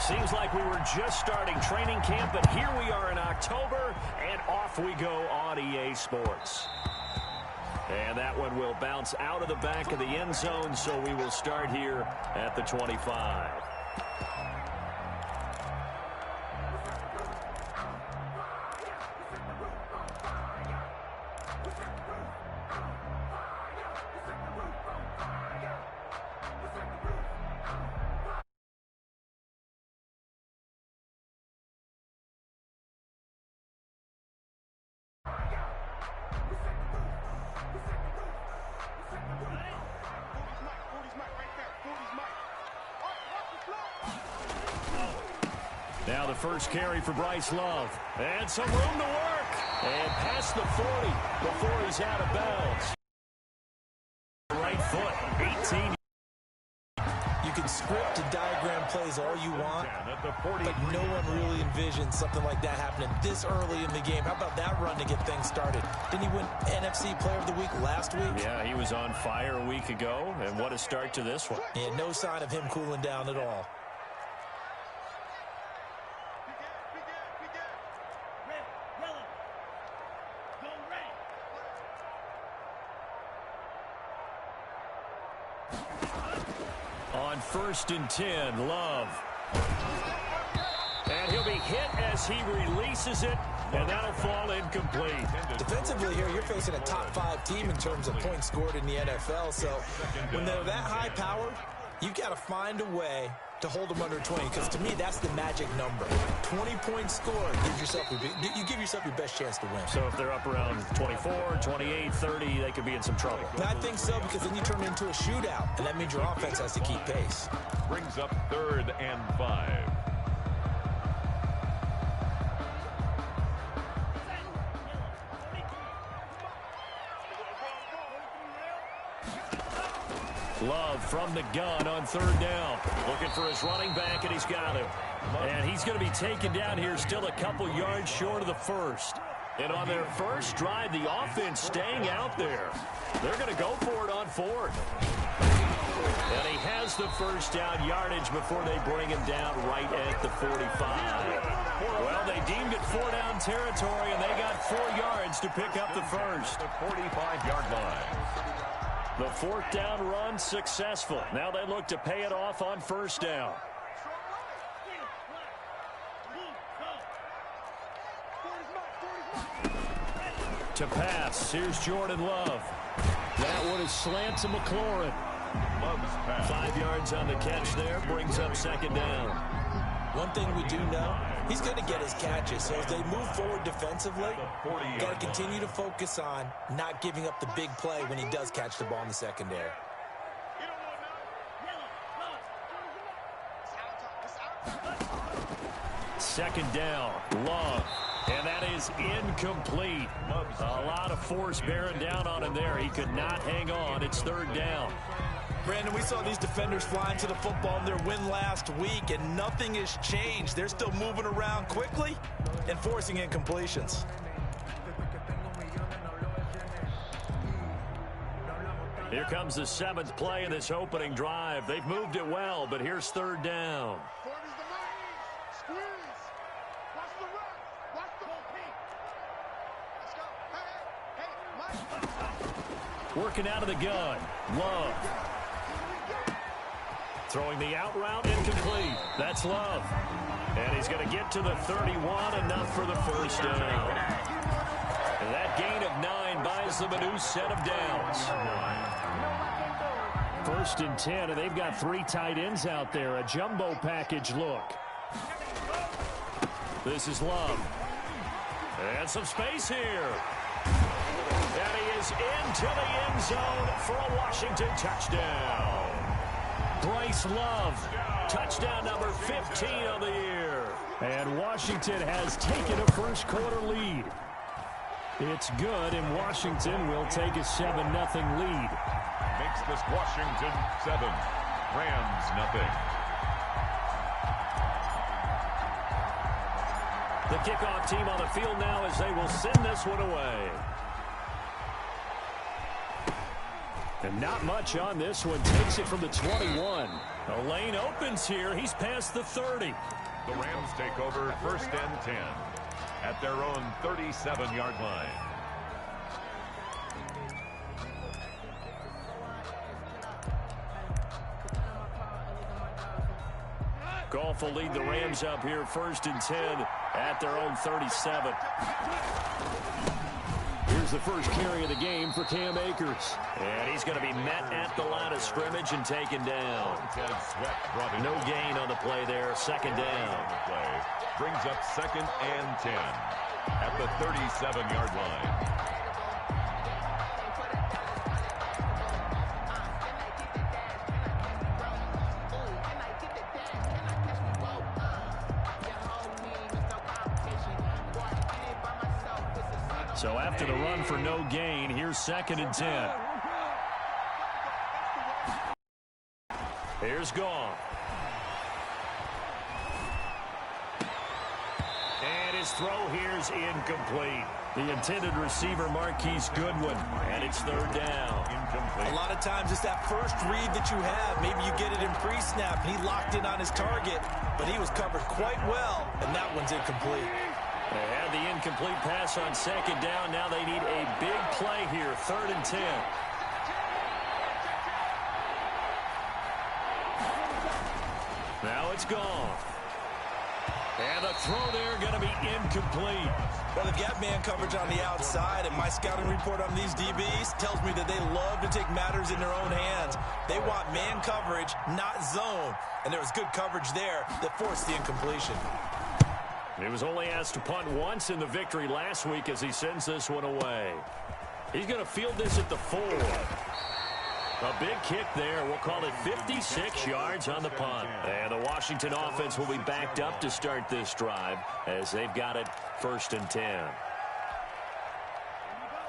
Seems like we were just starting training camp, but here we are in October, and off we go on EA Sports. And that one will bounce out of the back of the end zone, so we will start here at the 25. Now the first carry for Bryce Love. And some room to work. And past the 40 before he's out of bounds. Right foot, 18. You can script and diagram plays all you want, but no one really envisions something like that happening this early in the game. How about that run to get things started? Didn't he win NFC Player of the Week last week? Yeah, he was on fire a week ago, and what a start to this one. Yeah, no sign of him cooling down at all. On 1st and 10, Love. And he'll be hit as he releases it, and that'll fall incomplete. Defensively here, you're facing a top 5 team in terms of points scored in the NFL, so when they're that high powered, you've got to find a way to hold them under 20, because to me, that's the magic number. 20 points scored, you give yourself your best chance to win. So if they're up around 24, 28, 30, they could be in some trouble. I think so, because then you turn it into a shootout, and that means your offense has to keep pace. Brings up 3rd and 5. Love from the gun on 3rd down. Looking for his running back, and he's got him. And he's going to be taken down here, still a couple yards short of the first. And on their first drive, the offense staying out there. They're going to go for it on 4th. And he has the first down yardage before they bring him down right at the 45. Well, they deemed it 4-down territory, and they got 4 yards to pick up the first. The 45-yard line. The 4th down run successful. Now they look to pay it off on 1st down. To pass, here's Jordan Love. That one is slant to McLaurin. 5 yards on the catch there, brings up 2nd down. One thing we do know, he's going to get his catches. So as they move forward defensively, got to continue to focus on not giving up the big play when he does catch the ball in the secondary. Second down, Love. And that is incomplete. A lot of force bearing down on him there. He could not hang on. It's 3rd down. Brandon, we saw these defenders flying to the football in their win last week, and nothing has changed. They're still moving around quickly and forcing incompletions. Here comes the 7th play in this opening drive. They've moved it well, but here's 3rd down. Working out of the gun, Love. Throwing the out route, incomplete. That's Love. And he's going to get to the 31, enough for the first down. And that gain of 9 buys them a new set of downs. 1st and 10, and they've got 3 tight ends out there. A jumbo package look. This is Love. And some space here. And he is into the end zone for a Washington touchdown. Bryce Love, touchdown number 15 of the year. And Washington has taken a first quarter lead. It's good, and Washington will take a 7-0 lead. Makes this Washington 7, Rams 0. The kickoff team on the field now as they will send this one away. And not much on this one. Takes it from the 21. The lane opens here. He's past the 30. The Rams take over 1st and 10 at their own 37-yard line. Goff will lead the Rams up here 1st and 10 at their own 37. Here's the first carry of the game for Cam Akers. And he's going to be met at the line of scrimmage and taken down. No gain on the play there. 2nd down. Brings up 2nd and 10 at the 37-yard line. So after the run for no gain, here's 2nd and 10. Here's Goff. And his throw here's incomplete. The intended receiver, Marquise Goodwin. And it's 3rd down. Incomplete. A lot of times it's that first read that you have. Maybe you get it in pre-snap, and he locked in on his target, but he was covered quite well, and that one's incomplete. They had the incomplete pass on 2nd down. Now they need a big play here, 3rd and 10. Now it's gone. And the throw there going to be incomplete. Well, they've got man coverage on the outside, and my scouting report on these DBs tells me that they love to take matters in their own hands. They want man coverage, not zone. And there was good coverage there that forced the incompletion. He was only asked to punt once in the victory last week as he sends this one away. He's going to field this at the 4. A big kick there. We'll call it 56 yards on the punt. And the Washington offense will be backed up to start this drive as they've got it 1st and 10.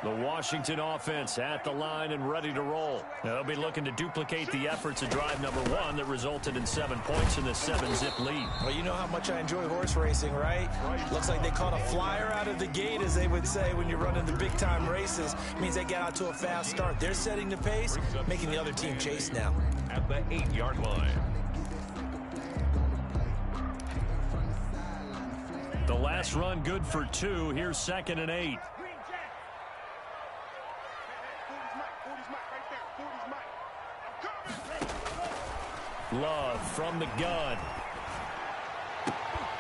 The Washington offense at the line and ready to roll. They'll be looking to duplicate the efforts of drive number 1 that resulted in 7 points in the 7-zip lead. Well, you know how much I enjoy horse racing, right? Looks like they caught a flyer out of the gate, as they would say when you're running the big-time races. It means they get out to a fast start. They're setting the pace, making the other team chase now. At the 8-yard line. The last run good for 2. Here's 2nd and 8. Love from the gun.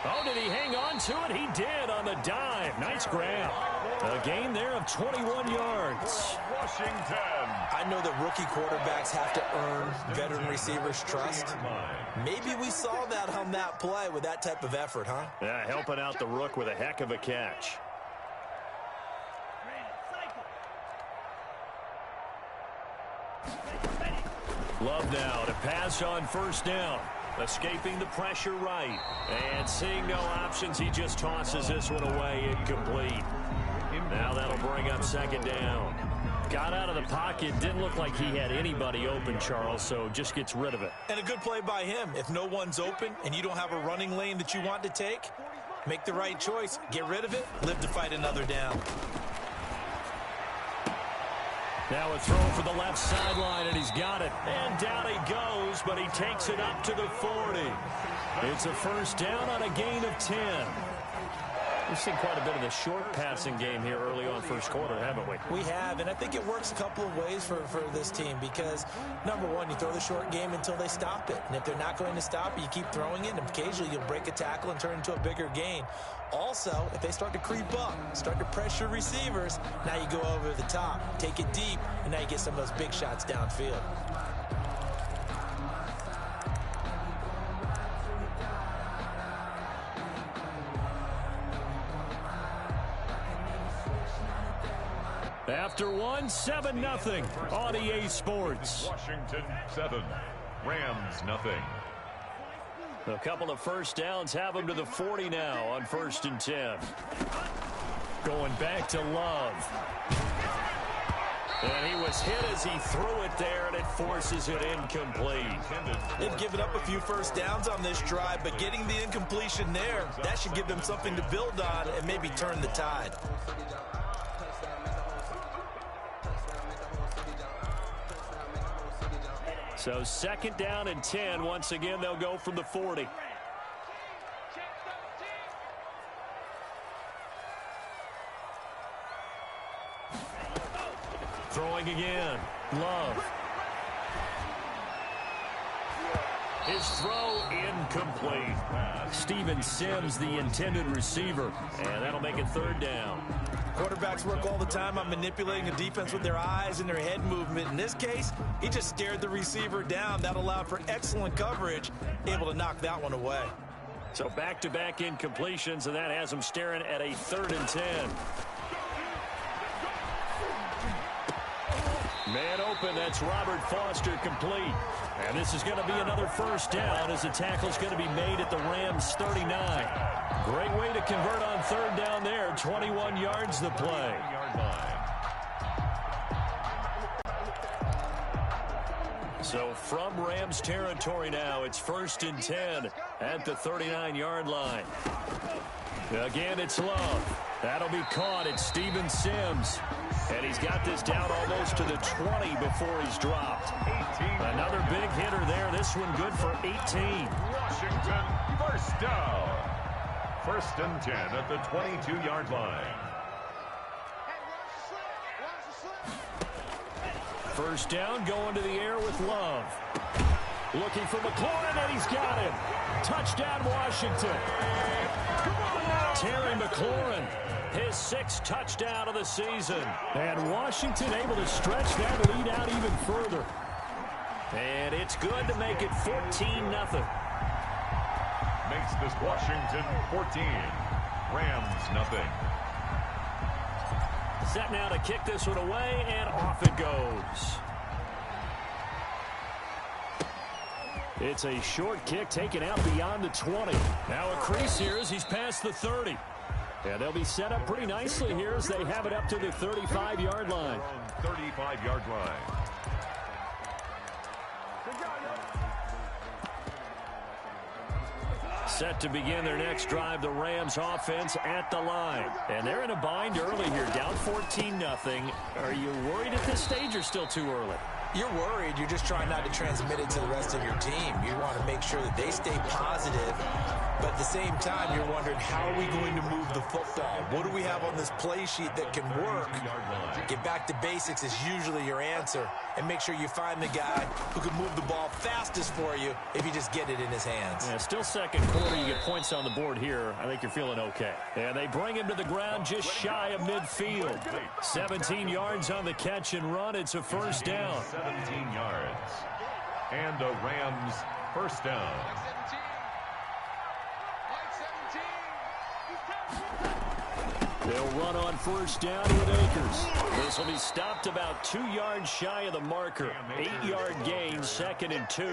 Oh, did he hang on to it? He did on the dive. Nice grab. A gain there of 21 yards. Washington. I know that rookie quarterbacks have to earn veteran receivers' trust. Maybe we saw that on that play with that type of effort, huh? Yeah, helping out the rook with a heck of a catch. Love now to pass on 1st down. Escaping the pressure right. And seeing no options, he just tosses this one away incomplete. Now that'll bring up 2nd down. Got out of the pocket. Didn't look like he had anybody open, Charles, so just gets rid of it. And a good play by him. If no one's open and you don't have a running lane that you want to take, make the right choice. Get rid of it. Live to fight another down. Now a throw for the left sideline, and he's got it. And down he goes, but he takes it up to the 40. It's a 1st down on a gain of 10. We've seen quite a bit of the short passing game here early on 1st quarter, haven't we? We have, and I think it works a couple of ways for this team because, number one, you throw the short game until they stop it. And if they're not going to stop it, you keep throwing it, and occasionally you'll break a tackle and turn it into a bigger gain. Also, if they start to creep up, start to pressure receivers, now you go over the top, take it deep, and now you get some of those big shots downfield. After 1, 7-0 on EA Sports. Washington 7, Rams 0. A couple of 1st downs have him to the 40 now on 1st and 10. Going back to Love. And he was hit as he threw it there, and it forces it incomplete. They've given up a few 1st downs on this drive, but getting the incompletion there, that should give them something to build on and maybe turn the tide. So 2nd down and 10. Once again, they'll go from the 40. Throwing again. Love. His throw incomplete. Steven Sims, the intended receiver. And that'll make it 3rd down. Quarterbacks work all the time on manipulating the defense with their eyes and their head movement. In this case, he just stared the receiver down. That allowed for excellent coverage, able to knock that one away. So back-to-back incompletions, and that has him staring at a 3rd and 10. Man open, that's Robert Foster complete. And this is going to be another 1st down as the tackle's going to be made at the Rams' 39. Great way to convert on 3rd down there. 21 yards the play. So from Rams territory now, it's 1st and 10 at the 39-yard line. Again, it's Love. That'll be caught. It's Steven Sims. And he's got this down almost to the 20 before he's dropped. 18. Another big hitter there. This one good for 18. Washington, 1st down. 1st and 10 at the 22-yard line. 1st down, going to the air with Love. Looking for McLaurin, and he's got him. Touchdown, Washington. Terry McLaurin, his 6th touchdown of the season. And Washington able to stretch that lead out even further. And it's good to make it 14-0. Makes this Washington 14. Rams nothing. Set now to kick this one away, and off it goes. It's a short kick taken out beyond the 20. Now a crease here as he's past the 30. And they'll be set up pretty nicely here as they have it up to the 35-yard line. 35-yard line. Set to begin their next drive, the Rams offense at the line. And they're in a bind early here, down 14-0. Are you worried at this stage or still too early? You're worried. You're just trying not to transmit it to the rest of your team. You want to make sure that they stay positive. But at the same time, you're wondering, how are we going to move the football? What do we have on this play sheet that can work? Get back to basics is usually your answer. And make sure you find the guy who can move the ball fastest for you if you just get it in his hands. Yeah, still 2nd quarter. You get points on the board here. I think you're feeling okay. And they bring him to the ground just shy of midfield. 17 yards on the catch and run. It's a 1st down. 17 yards. And a Rams 1st down. They'll run on 1st down with Akers. This will be stopped about 2 yards shy of the marker. 8-yard gain, 2nd and 2.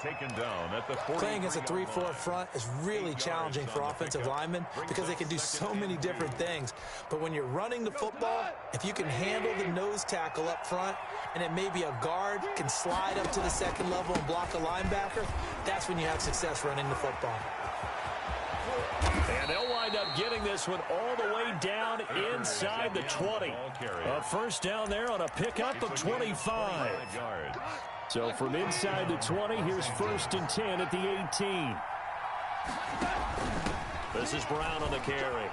Taken down at the 40. Playing against a 3-4 front is really challenging for offensive linemen because they can do so many different things. But when you're running the football, if you can handle the nose tackle up front, and it may be a guard can slide up to the 2nd level and block a linebacker, that's when you have success running the football. And they'll wind up getting this one all the way down inside the 20. A 1st down there on a pickup of 25. So from inside the 20, here's 1st and 10 at the 18. This is Brown on the carry.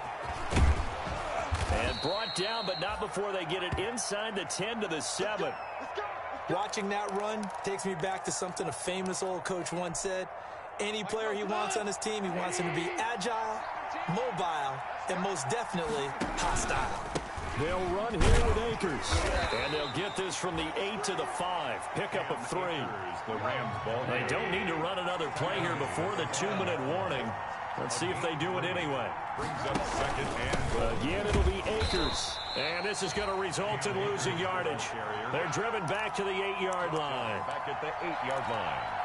And brought down, but not before they get it inside the 10 to the 7. Watching that run takes me back to something a famous old coach once said. Any player he wants on his team, he wants him to be agile, mobile, and most definitely hostile. They'll run here with Akers. And they'll get this from the 8 to the 5. Pickup of 3. They don't need to run another play here before the 2-minute warning. Let's see if they do it anyway. Brings up 2nd and goal. Again, it'll be Akers. And this is going to result in losing yardage. They're driven back to the 8-yard line. Back at the 8-yard line.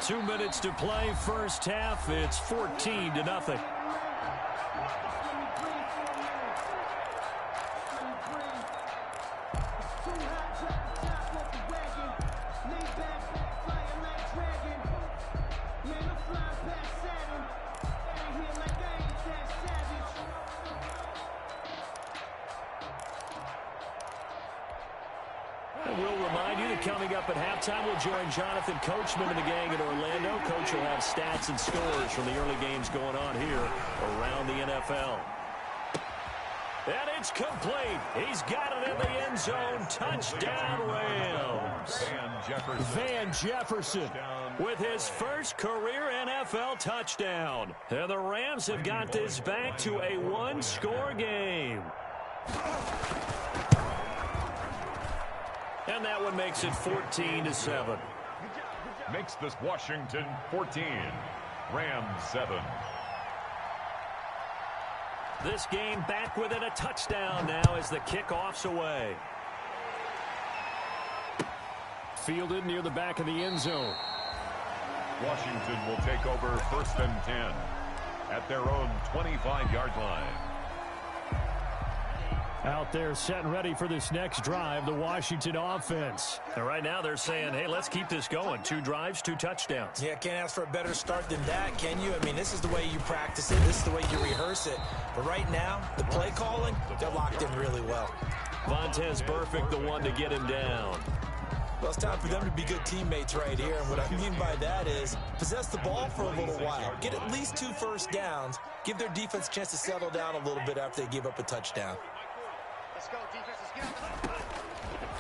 2 minutes to play, 1st half. It's 14-0. coming up at halftime. We'll join Jonathan Coachman and the gang in Orlando. Coach will have stats and scores from the early games going on here around the NFL. And it's complete. He's got it in the end zone. Touchdown, Rams. Van Jefferson with his first career NFL touchdown. And the Rams have got this back to a one-score game. And that one makes it 14-7. Makes this Washington 14. Rams 7. This game back within a touchdown now as the kickoff's away. Fielded near the back of the end zone. Washington will take over 1st and 10 at their own 25-yard line. Out there set and ready for this next drive, the Washington offense. And right now they're saying, hey, let's keep this going. 2 drives, 2 touchdowns. Yeah, can't ask for a better start than that, can you? I mean, this is the way you practice it. This is the way you rehearse it. But right now, the play calling, they're locked in really well. Vontaze Burfict, the one to get him down. Well, it's time for them to be good teammates right here. And what I mean by that is possess the ball for a little while. Get at least 2 first downs. Give their defense a chance to settle down a little bit after they give up a touchdown.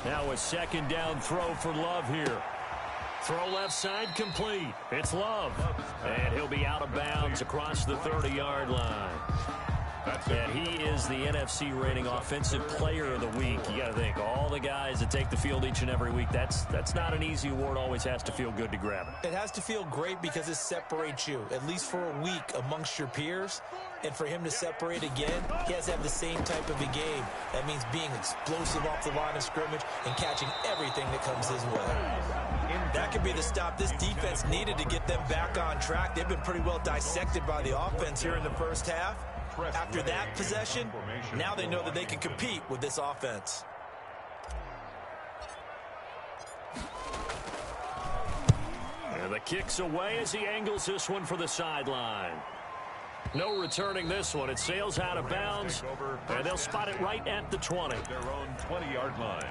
Now a second down throw for Love here. Throw left side complete. It's Love. And he'll be out of bounds across the 30-yard line. And he is the NFC rating offensive player of the week. You got to think, all the guys that take the field each and every week, that's not an easy award. Always has to feel good to grab it. It has to feel great because it separates you, at least for a week, amongst your peers. And for him to separate again, he has to have the same type of a game. That means being explosive off the line of scrimmage and catching everything that comes his way. That could be the stop this defense needed to get them back on track. They've been pretty well dissected by the offense here in the first half. After that possession, now they know that they can compete with this offense. And the kick's away as he angles this one for the sideline. No returning this one. It sails out of bounds, and they'll spot it right at the 20. Their own 20-yard line.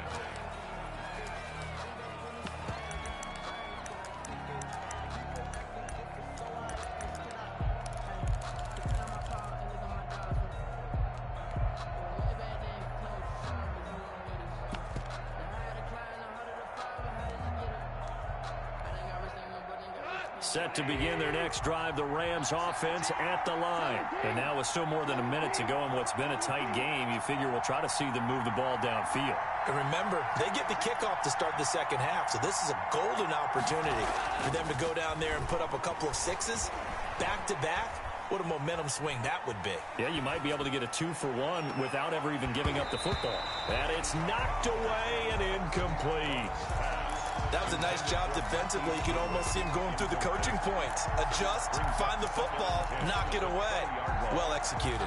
Set to begin their next drive, the Rams offense at the line. And now with still more than a minute to go in what's been a tight game, you figure we'll try to see them move the ball downfield. And remember, they get the kickoff to start the second half, so this is a golden opportunity for them to go down there and put up a couple of 6s back-to-back. What a momentum swing that would be. Yeah, you might be able to get a 2-for-1 without ever even giving up the football. And it's knocked away and incomplete. That was a nice job defensively. You can almost see him going through the coaching points. Adjust, find the football, knock it away. Well executed.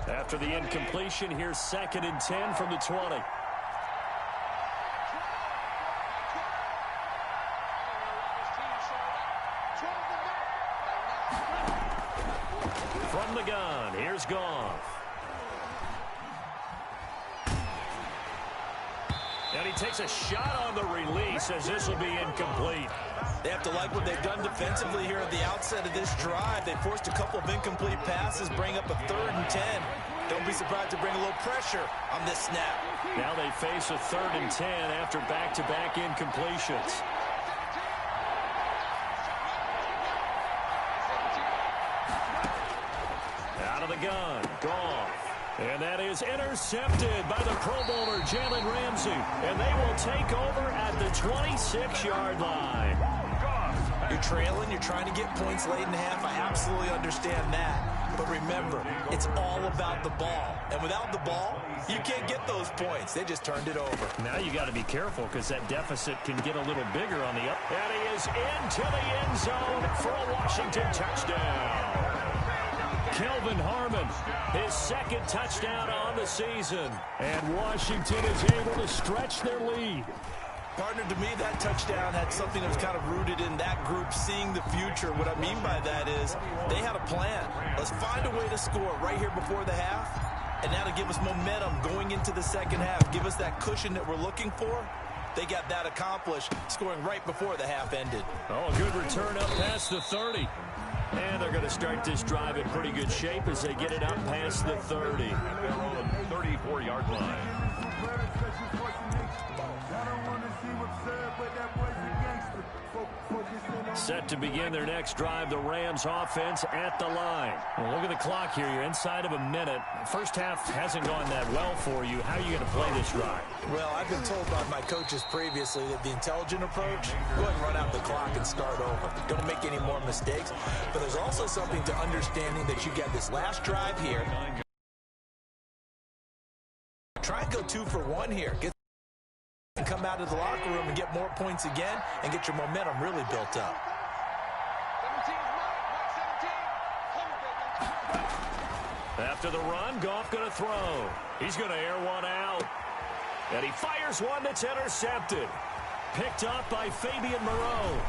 After the incompletion, here's 2nd and 10 from the 20. From the gun, here's Goff. And he takes a shot on the release as this will be incomplete. They have to like what they've done defensively here at the outset of this drive. They forced a couple of incomplete passes, bring up a 3rd and 10. Don't be surprised to bring a little pressure on this snap. Now they face a 3rd and 10 after back-to-back incompletions. Out of the gun, Goff. And that is intercepted by the Pro Bowler, Jalen Ramsey. And they will take over at the 26-yard line. You're trailing, you're trying to get points late in half. I absolutely understand that. But remember, it's all about the ball. And without the ball, you can't get those points. They just turned it over. Now you got to be careful because that deficit can get a little bigger on the up. And he is into the end zone for a Washington touchdown. Kelvin Harmon, his 2nd touchdown on the season. And Washington is able to stretch their lead. Partner, to me, that touchdown had something that was kind of rooted in that group seeing the future. What I mean by that is they had a plan. Let's find a way to score right here before the half, and that'll give us momentum going into the second half, give us that cushion that we're looking for. They got that accomplished, scoring right before the half ended. Oh, good return up past the 30. And they're going to start this drive in pretty good shape as they get it up past the 30. At their own 34-yard line. Set to begin their next drive, the Rams offense at the line. Well, look at the clock here. You're inside of a minute. First half hasn't gone that well for you. How are you going to play this drive? Well, I've been told by my coaches previously that the intelligent approach, go ahead and run out the clock and start over. Don't make any more mistakes. But there's also something to understanding that you got this last drive here. Try and go 2 for 1 here. And come out of the locker room and get more points again and get your momentum really built up. After the run, Goff going to throw. He's going to air one out. And he fires one that's intercepted. Picked up by Fabian Moreau.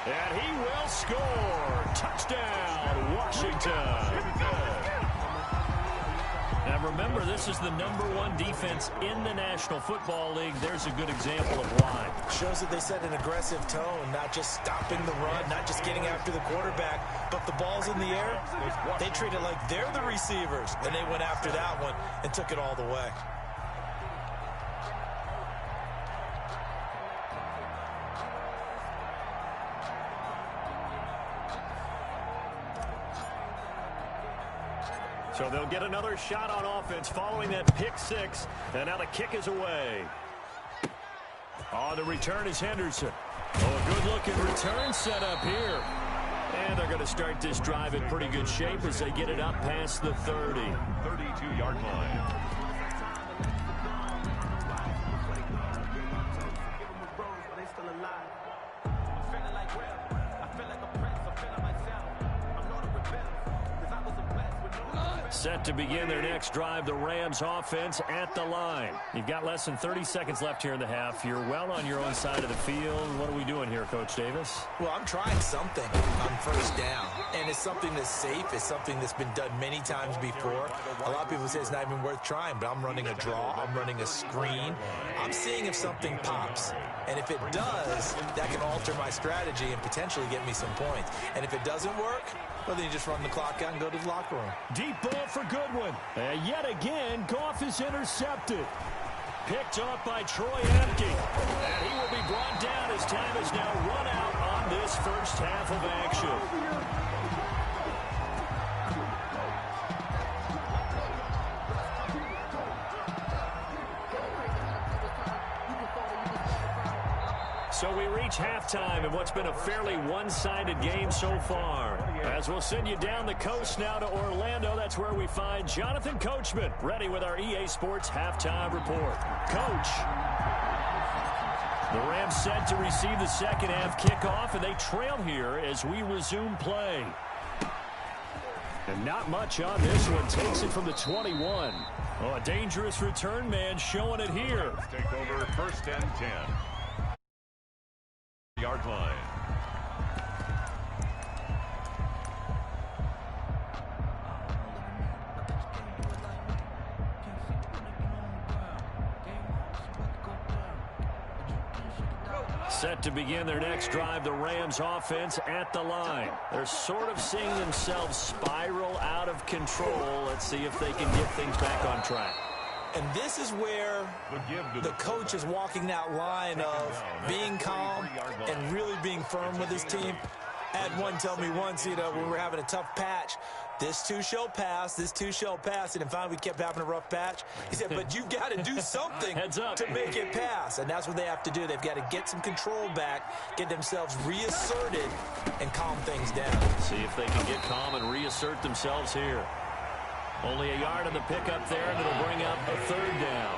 And he will score. Touchdown, Washington. Now remember, this is the #1 defense in the National Football League. There's a good example of why. Shows that they set an aggressive tone, not just stopping the run, not just getting after the quarterback, but the ball's in the air. They treat it like they're the receivers, and they went after that one and took it all the way. So they'll get another shot on offense following that pick six. And now the kick is away. On the return is Henderson. Oh, a good-looking return set up here. And they're going to start this drive in pretty good shape as they get it up past the 30. 32-yard line. Set to begin their next drive, the Rams offense at the line. You've got less than 30 seconds left here in the half. You're well on your own side of the field. What are we doing here, Coach Davis? Well, I'm trying something on first down, and it's something that's safe. It's something that's been done many times before. A lot of people say it's not even worth trying, but I'm running a draw. I'm running a screen. I'm seeing if something pops, and if it does, that can alter my strategy and potentially get me some points. And if it doesn't work, well, then you just run the clock out and go to the locker room. Deep ball for Goodwin. And yet again, Goff is intercepted. Picked up by Troy Apke. And he will be brought down as time is now run out on this first half of action. So we reach halftime in what's been a fairly one-sided game so far. As we'll send you down the coast now to Orlando, that's where we find Jonathan Coachman, ready with our EA Sports halftime report. Coach. The Rams set to receive the second half kickoff, and they trail here as we resume play. And not much on this one. Takes it from the 21. Oh, a dangerous return man showing it here. Take over first and 10. Yard line. Set to begin their next drive, the Rams offense at the line. They're sort of seeing themselves spiral out of control. Let's see if they can get things back on track. And this is where the coach is walking that line of being calm and really being firm with his team. I had one tell me once, when we were having a tough patch, this too shall pass, this too shall pass. And finally we kept having a rough patch. He said, but you've got to do something to make it pass. And that's what they have to do. They've got to get some control back, get themselves reasserted, and calm things down. See if they can get calm and reassert themselves here. Only a yard on the pickup there, and it'll bring up a third down.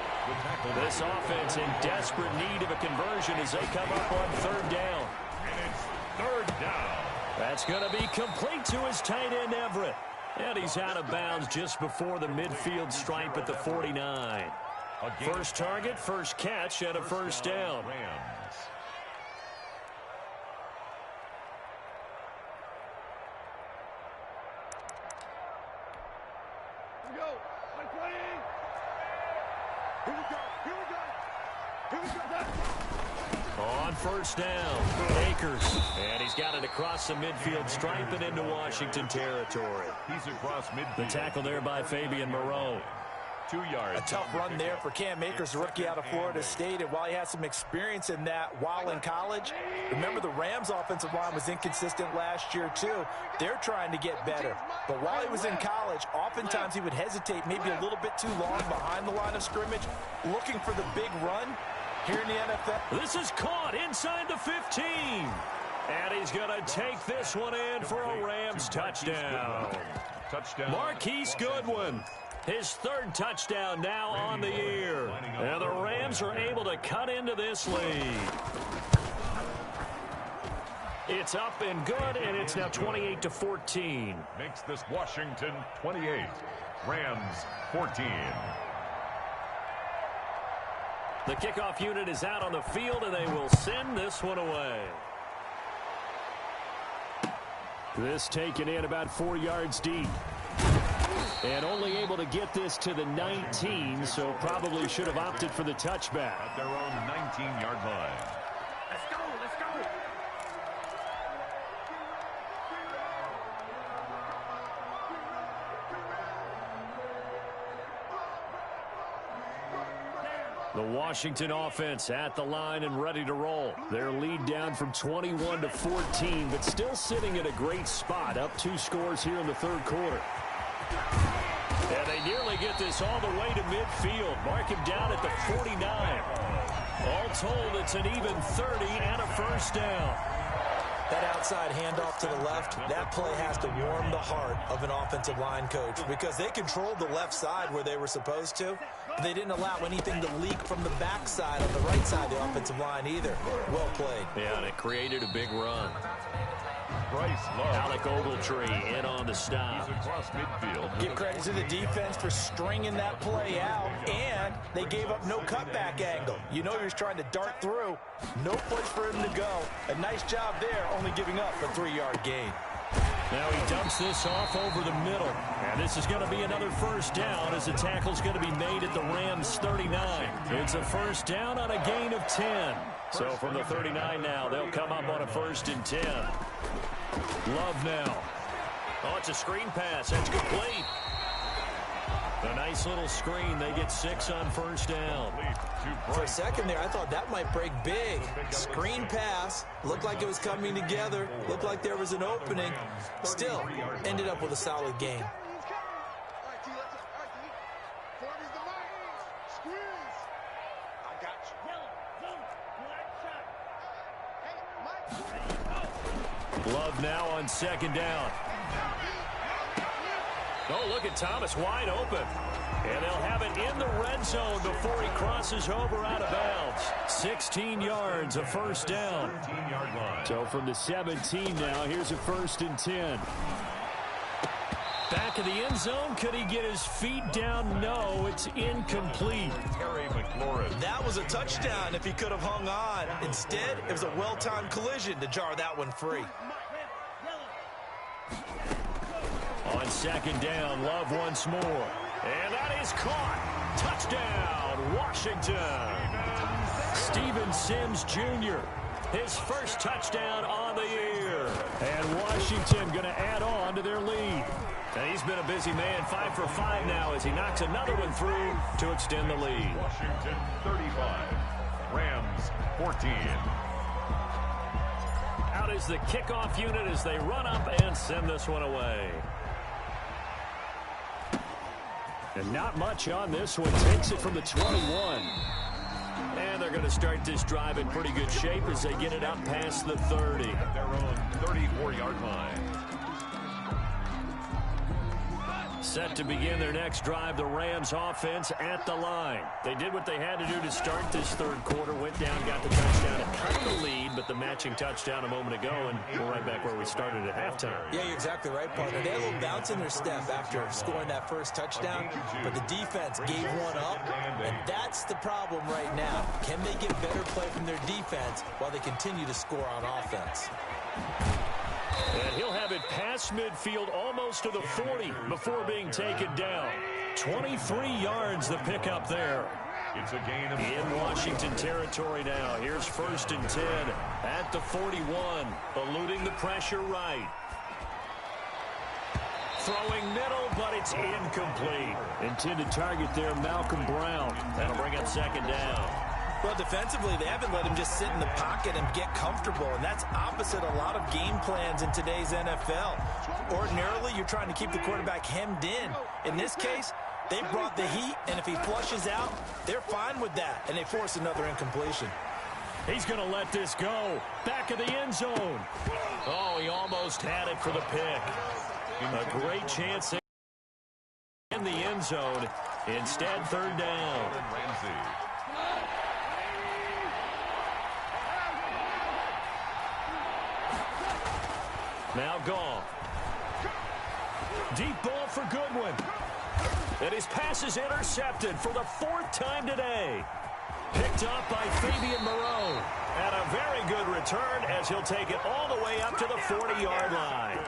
This offense in desperate need of a conversion as they come up on third down. And it's third down. That's going to be complete to his tight end, Everett. And he's out of bounds just before the midfield stripe at the 49. First target, first catch, and a first down. On first down, Akers. And he's got it across the midfield stripe and into Washington territory. He's across midfield. The tackle there by Fabian Moreau. 2 yards. A tough run there for Cam Akers, the rookie out of Florida State. And while he had some experience in that while in college, remember the Rams' offensive line was inconsistent last year too. They're trying to get better. But while he was in college, oftentimes he would hesitate maybe a little bit too long behind the line of scrimmage, looking for the big run. Here in the NFL. This is caught inside the 15. And he's going to take this one in for a Rams touchdown. Marquise Goodwin. His third touchdown now on the year. And the Rams are able to cut into this lead. It's up and good, and it's now 28-14. Makes this Washington 28. Rams 14. The kickoff unit is out on the field, and they will send this one away. This taken in about 4 yards deep. And only able to get this to the 19, so probably should have opted for the touchback. At their own 19-yard line. Let's go, let's go. The Washington offense at the line and ready to roll. Their lead down from 21-14, but still sitting at a great spot, up 2 scores here in the third quarter. And they nearly get this all the way to midfield. Mark him down at the 49. All told, it's an even 30 and a first down. That outside handoff to the left, that play has to warm the heart of an offensive line coach because they controlled the left side where they were supposed to. They didn't allow anything to leak from the backside on the right side of the offensive line either. Well played. Yeah, and it created a big run. Bryce Love. Alec Ogletree in on the stop. He's across midfield. Give credit to the defense for stringing that play out, and they gave up no cutback angle. You know you're trying to dart through. No place for him to go. A nice job there, only giving up a 3-yard gain. Now he dumps this off over the middle. And this is going to be another first down as the tackle's going to be made at the Rams 39. It's a first down on a gain of 10. So from the 39 now, they'll come up on a 1st and 10. Love now. Oh, it's a screen pass. That's complete. A nice little screen. They get 6 on first down. For a second there, I thought that might break big. Screen pass. Looked like it was coming together. Looked like there was an opening. Still, ended up with a solid game. Love now on 2nd down. Oh, look at Thomas wide open. And they'll have it in the red zone before he crosses over out of bounds. 16 yards, a first down. 13-yard line. So from the 17 now, here's a 1st and 10. Back of the end zone. Could he get his feet down? No, it's incomplete. Terry McLaurin. That was a touchdown if he could have hung on. Instead, it was a well-timed collision to jar that one free. On 2nd down, Love once more. And that is caught. Touchdown, Washington. Steven Sims Jr., his first touchdown on the year. And Washington going to add on to their lead. And he's been a busy man, 5 for 5 now as he knocks another one through to extend the lead. Washington 35. Rams 14. Out is the kickoff unit as they run up and send this one away. And not much on this one. Takes it from the 21. And they're going to start this drive in pretty good shape as they get it up past the 30. At their own 34-yard line. Set to begin their next drive, the Rams offense at the line. They did what they had to do to start this third quarter, went down, got the touchdown, and cut the lead, but the matching touchdown a moment ago, and we're right back where we started at halftime. Yeah, you're exactly right, partner. They had a little bounce in their step after scoring that first touchdown, but the defense gave one up, and that's the problem right now. Can they get better play from their defense while they continue to score on offense? And he'll have it past midfield almost to the 40 before being taken down. 23 yards the pickup there. It's a gain of in Washington territory now. Here's 1st and 10 at the 41, eluding the pressure right. Throwing middle, but it's incomplete. Intended target there, Malcolm Brown. That'll bring up 2nd down. Well, defensively, they haven't let him just sit in the pocket and get comfortable, and that's opposite a lot of game plans in today's NFL. Ordinarily, you're trying to keep the quarterback hemmed in. In this case, they brought the heat, and if he flushes out, they're fine with that, and they force another incompletion. He's going to let this go. Back of the end zone. Oh, he almost had it for the pick. A great chance in the end zone. Instead, 3rd down. Now gone. Deep ball for Goodwin. And his pass is intercepted for the 4th time today. Picked up by Fabian Moreau. And a very good return as he'll take it all the way up to the 40-yard line.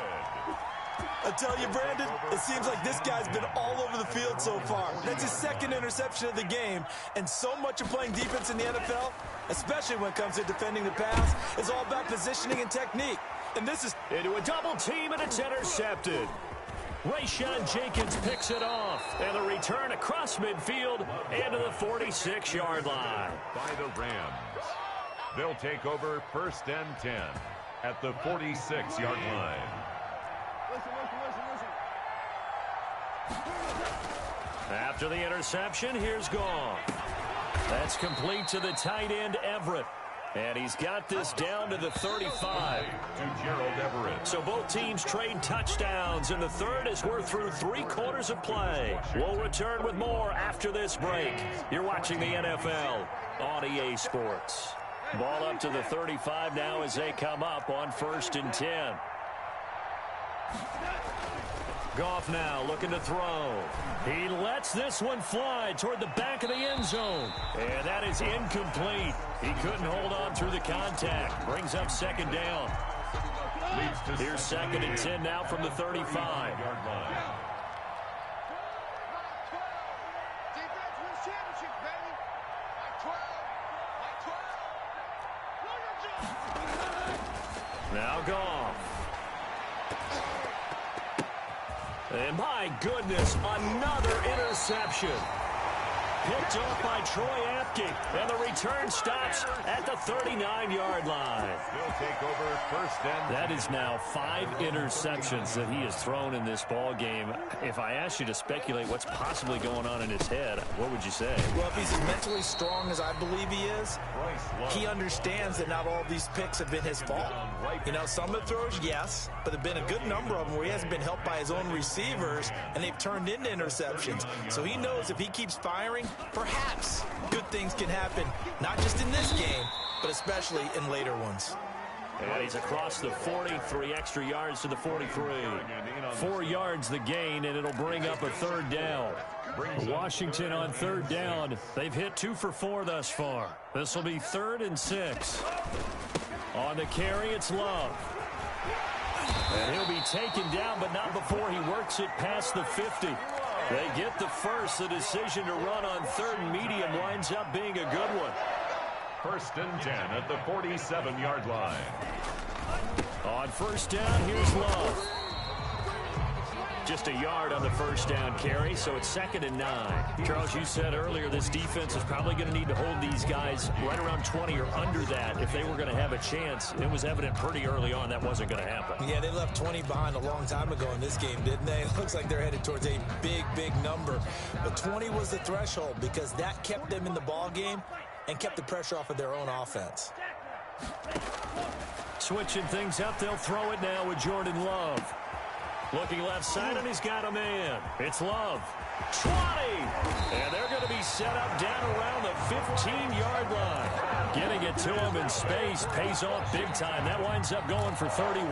I tell you, Brandon, it seems like this guy's been all over the field so far. That's his 2nd interception of the game. And so much of playing defense in the NFL, especially when it comes to defending the pass, is all about positioning and technique. And this is into a double team, and it's intercepted. Rayshawn Jenkins picks it off. And the return across midfield into the 46-yard line. By the Rams. They'll take over 1st and 10 at the 46-yard line. After the interception, here's Goff. That's complete to the tight end, Everett. And he's got this down to the 35. To Gerald Everett. So both teams trade touchdowns in the third as we're through 3 quarters of play. We'll return with more after this break. You're watching the NFL on EA Sports. Ball up to the 35 now as they come up on 1st and 10. Goff now looking to throw. He lets this one fly toward the back of the end zone. And that is incomplete. He couldn't hold on through the contact. Brings up 2nd down. Here's 2nd and 10 now from the 35. Now Goff. And my goodness, another interception. Picked off by Troy Apke. And the return stops at the 39-yard line. They'll take over 1st and 10. That is now 5 interceptions that he has thrown in this ball game. If I asked you to speculate what's possibly going on in his head, what would you say? Well, if he's as mentally strong as I believe he is, he understands that not all of these picks have been his fault. You know, some of the throws, yes, but there have been a good number of them where he hasn't been helped by his own receivers, and they've turned into interceptions. So he knows if he keeps firing, perhaps good things can happen, not just in this game, but especially in later ones. And he's across the 40, 3 extra yards to the 43. 4 yards the gain, and it'll bring up a 3rd down. Washington on 3rd down. They've hit 2 for 4 thus far. This will be 3rd and 6. On the carry, it's Love. And he'll be taken down, but not before he works it past the 50. They get the first. The decision to run on 3rd and medium winds up being a good one. 1st and 10 at the 47-yard line. On 1st down, here's Love. Just a yard on the 1st down carry, so it's 2nd and 9. Charles, you said earlier this defense is probably going to need to hold these guys right around 20 or under that if they were going to have a chance. It was evident pretty early on that wasn't going to happen. Yeah, they left 20 behind a long time ago in this game, didn't they? It looks like they're headed towards a big, big number. But 20 was the threshold because that kept them in the ball game and kept the pressure off of their own offense. Switching things up, they'll throw it now with Jordan Love. Looking left side, and he's got a man. It's Love. 20! And they're going to be set up down around the 15-yard line. Getting it to him in space pays off big time. That winds up going for 31.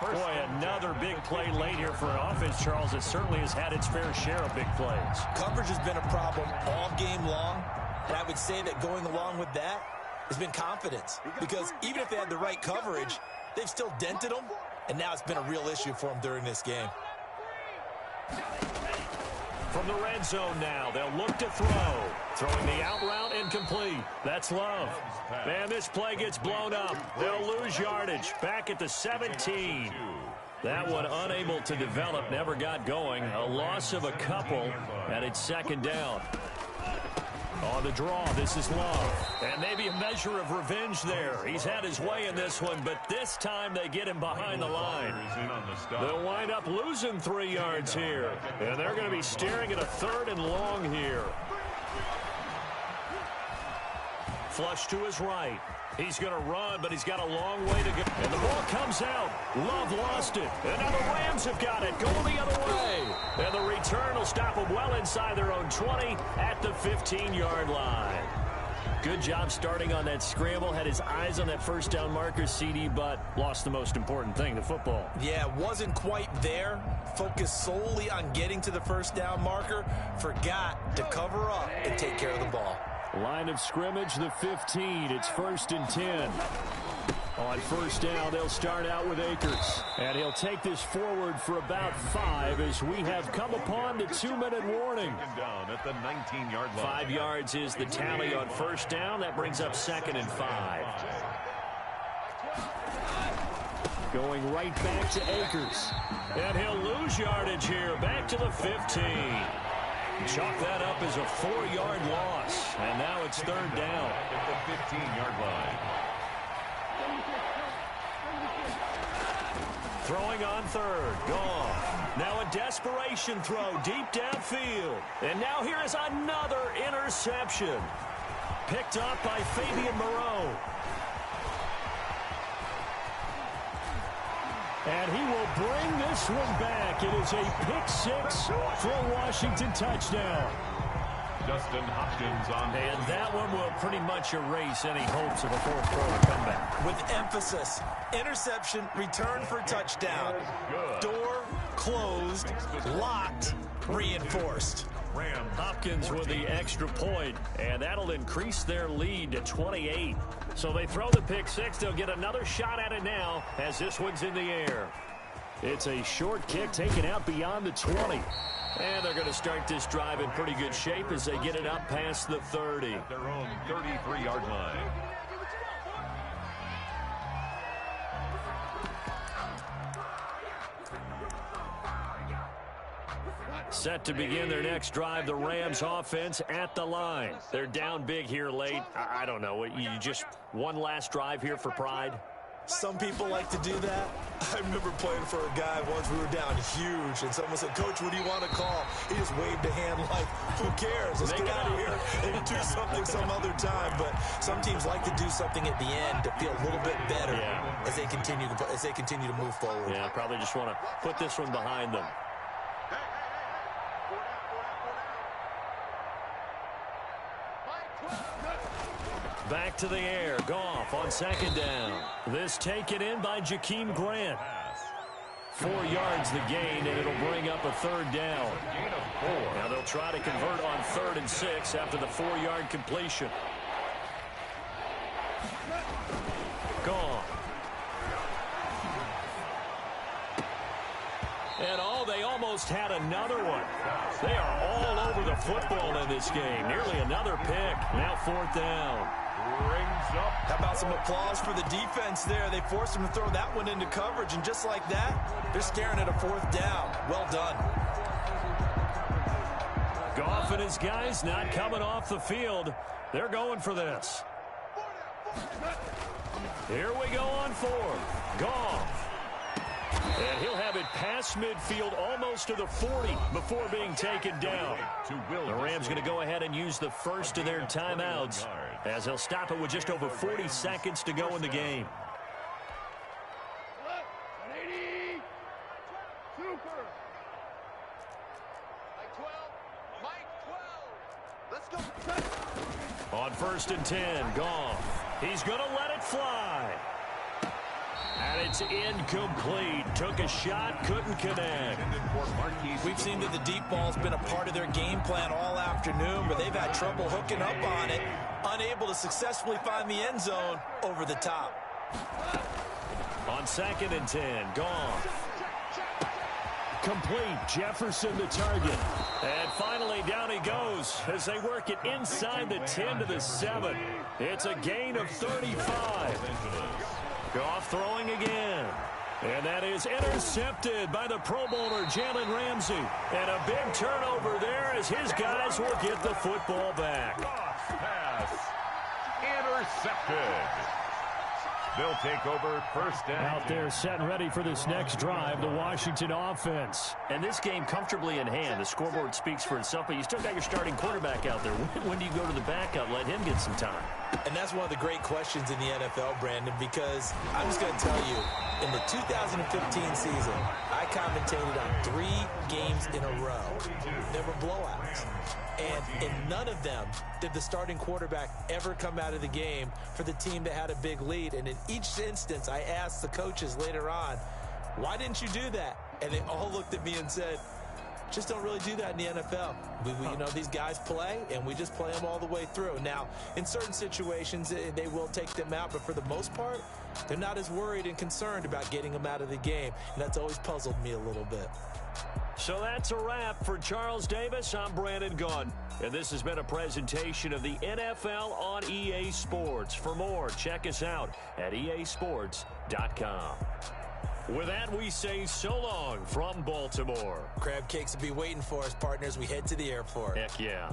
Boy, another big play late here for an offense, Charles. It certainly has had its fair share of big plays. Coverage has been a problem all game long, and I would say that going along with that has been confidence. Because even if they had the right coverage, they've still dented them, and now it's been a real issue for them during this game. From the red zone now, they'll look to throw. Throwing the out route incomplete. That's Love. Man, this play gets blown up. They'll lose yardage. Back at the 17. That one unable to develop, never got going. A loss of a couple, and it's second down. On the draw, this is Love. And maybe a measure of revenge there. He's had his way in this one, but this time they get him behind the line. They'll wind up losing 3 yards here. And they're going to be staring at a 3rd and long here. Flush to his right. He's going to run, but he's got a long way to go. And the ball comes out. Love lost it. And now the Rams have got it. Going the other way. And the return will stop them well inside their own 20 at the 15-yard line. Good job starting on that scramble. Had his eyes on that first down marker, CD, but lost the most important thing, the football. Yeah, wasn't quite there. Focused solely on getting to the first down marker. Forgot to cover up and take care of the ball. Line of scrimmage, the 15. It's 1st and 10. On first down, they'll start out with Akers. And he'll take this forward for about 5 as we have come upon the 2-minute warning. Down at the 19-yard line. 5 yards is the tally on first down. That brings up 2nd and 5. Going right back to Akers. And he'll lose yardage here. Back to the 15. Chalk that up as a 4-yard loss. And now it's 3rd down. At the 15-yard line. Throwing on 3rd. Gone. Now a desperation throw deep downfield. And now here is another interception. Picked up by Fabian Moreau. And he will bring this one back. It is a pick-6 for a Washington touchdown. Justin Hopkins on. And that one will pretty much erase any hopes of a fourth-quarter comeback. With emphasis, interception, return for touchdown. Door closed, locked, reinforced. Hopkins with the extra point, and that'll increase their lead to 28. So they throw the pick-6. They'll get another shot at it now as this one's in the air. It's a short kick taken out beyond the 20. And they're going to start this drive in pretty good shape as they get it up past the 30. Their own 33-yard line. Set to begin their next drive, the Rams offense at the line. They're down big here late. I don't know. You just one last drive here for pride? Some people like to do that. I remember playing for a guy once. We were down huge, and someone said, "Coach, what do you want to call?" He just waved a hand like, "Who cares? Let's get out of here and do something some other time." But some teams like to do something at the end to feel a little bit better as they continue to move forward. Yeah, probably just want to put this one behind them. Back to the air. Goff on 2nd down. This taken in by Jakeem Grant. 4 yards the gain, and it'll bring up a 3rd down. Now they'll try to convert on 3rd and 6 after the 4-yard completion. Goff. And they almost had another one. They are all over the football in this game. Nearly another pick. Now 4th down. Rings up. How about some applause for the defense there? They forced him to throw that one into coverage, and just like that, they're staring at a 4th down. Well done. Goff and his guys not coming off the field. They're going for this. Here we go on 4th. Goff. And he'll have it past midfield almost to the 40 before being taken down. The Rams going to go ahead and use the first of their timeouts as they'll stop it with just over 40 seconds to go in the game. Super. Mike 12. Mike 12. Let's go. On 1st and 10, Goff. He's going to let it fly. And it's incomplete. Took a shot, couldn't connect. We've seen that the deep ball's been a part of their game plan all afternoon, but they've had trouble hooking up on it, unable to successfully find the end zone over the top. On 2nd and 10, Goff. Complete. Jefferson the target. And finally down he goes as they work it inside the 10 to the 7. It's a gain of 35. Goff throwing again. And that is intercepted by the Pro Bowler Jalen Ramsey. And a big turnover there as his guys will get the football back. Pass. Intercepted. They'll take over 1st down. Out there set and ready for this next drive, the Washington offense. And this game comfortably in hand. The scoreboard speaks for itself, but you still got your starting quarterback out there. When do you go to the backup? Let him get some time. And that's one of the great questions in the NFL, Brandon, because I'm just going to tell you, in the 2015 season, I commentated on 3 games in a row. There were blowouts. And in none of them did the starting quarterback ever come out of the game for the team that had a big lead. And in each instance, I asked the coaches later on, why didn't you do that? And they all looked at me and said, just don't really do that in the NFL. You know, these guys play, and we just play them all the way through. Now, in certain situations, they will take them out, but for the most part, they're not as worried and concerned about getting them out of the game. And that's always puzzled me a little bit. So that's a wrap for Charles Davis. I'm Brandon Gaudin, and this has been a presentation of the NFL on EA Sports. For more, check us out at easports.com. With that, we say so long from Baltimore. Crab cakes will be waiting for us, partners. We head to the airport. Heck yeah.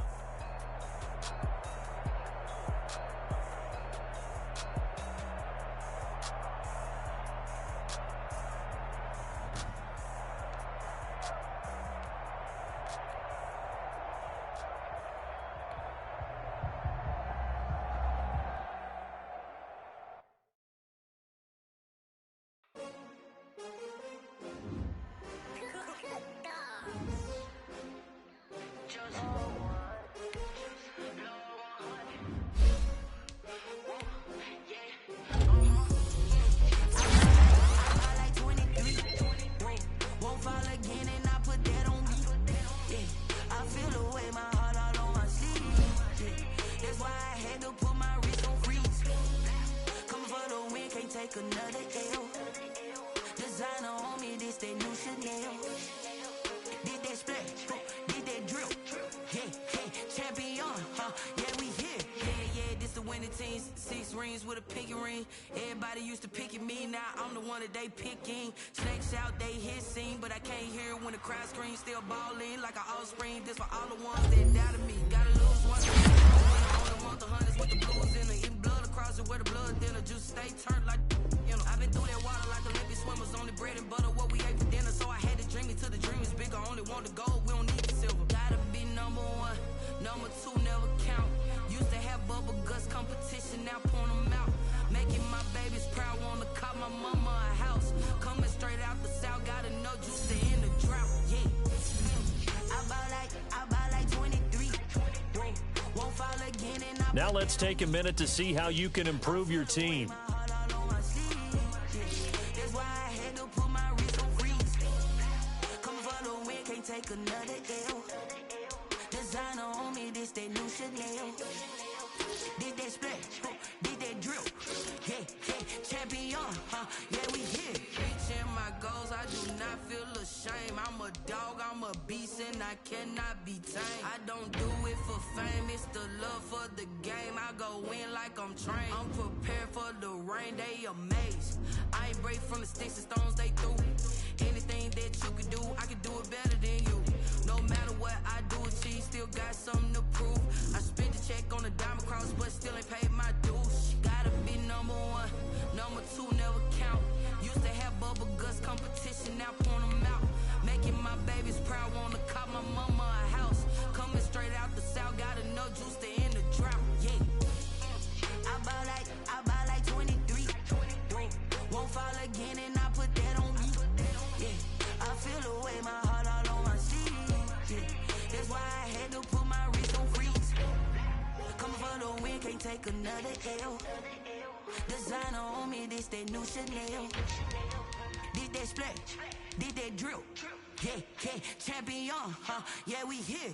Now let's take a minute to see how you can improve your team. feel away, my heart all on my sleeve. Yeah. That's why I had to put my wrist on freeze. Coming for the win, can't take another L. Designer on me, this that new Chanel. Did that splash, did that drill. Yeah, yeah, champion, huh? Yeah, we here.